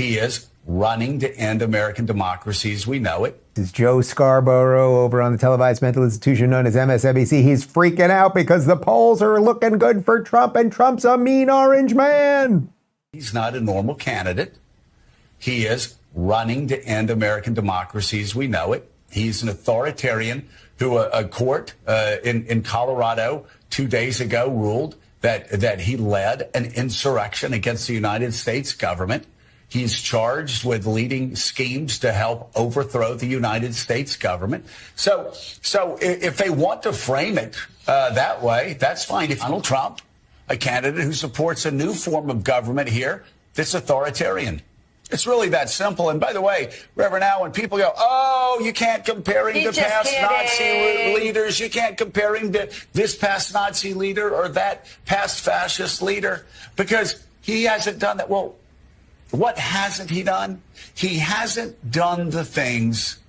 He is running to end American democracy as we know it. This is Joe Scarborough over on the televised mental institution known as MSNBC. He's freaking out because the polls are looking good for Trump, and Trump's a mean orange man. He's not a normal candidate. He is running to end American democracy as we know it. He's an authoritarian who a court in Colorado 2 days ago ruled that he led an insurrection against the United States government. He's charged with leading schemes to help overthrow the United States government. So if they want to frame it that way, that's fine. If Donald Trump, a candidate who supports a new form of government here, that's authoritarian. It's really that simple. And by the way, Reverend Al, when people go, oh, you can't compare him to past Nazi leaders, you can't compare him to this past Nazi leader or that past fascist leader, because he hasn't done that. Well, what hasn't he done? He hasn't done the things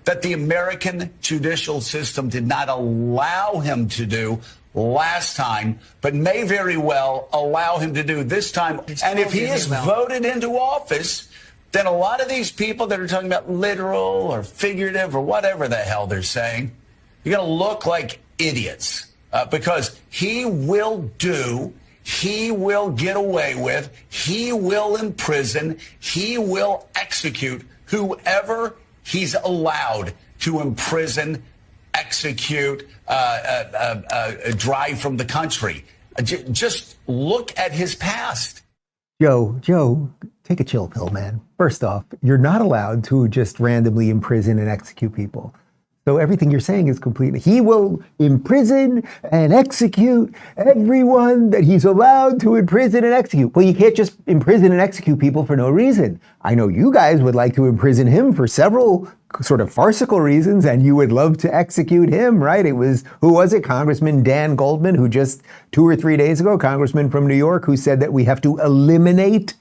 that the American judicial system did not allow him to do last time, but may very well allow him to do this time. And if he is voted into office, then a lot of these people that are talking about literal or figurative or whatever the hell they're saying, you're going to look like idiots because he will get away with, he will imprison, he will execute whoever he's allowed to imprison, execute, drive from the country. Just look at his past. Joe, take a chill pill, man. First off, you're not allowed to just randomly imprison and execute people. So everything you're saying is completely, he will imprison and execute everyone that he's allowed to imprison and execute. Well, you can't just imprison and execute people for no reason. I know you guys would like to imprison him for several sort of farcical reasons, and you would love to execute him, right? It was, who was it? Congressman Dan Goldman, who just 2 or 3 days ago, congressman from New York, who said that we have to eliminate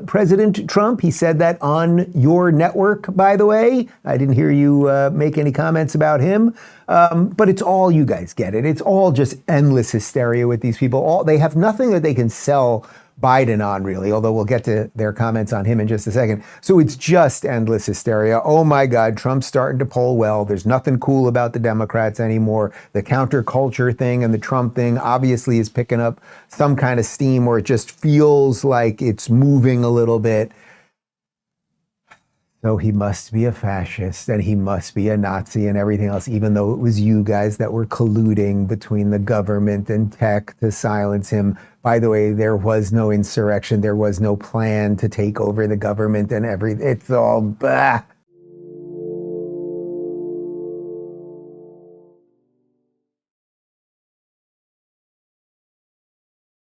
President Trump. He said that on your network, by the way. I didn't hear you make any comments about him. But it's all, you guys get it. It's all just endless hysteria with these people. They have nothing that they can sell Biden on, really, although we'll get to their comments on him in just a second. So it's just endless hysteria. Oh my God, Trump's starting to poll well. There's nothing cool about the Democrats anymore. The counterculture thing and the Trump thing obviously is picking up some kind of steam where it just feels like it's moving a little bit. So he must be a fascist and he must be a Nazi and everything else, even though it was you guys that were colluding between the government and tech to silence him. By the way, there was no insurrection. There was no plan to take over the government and everything. It's all bah.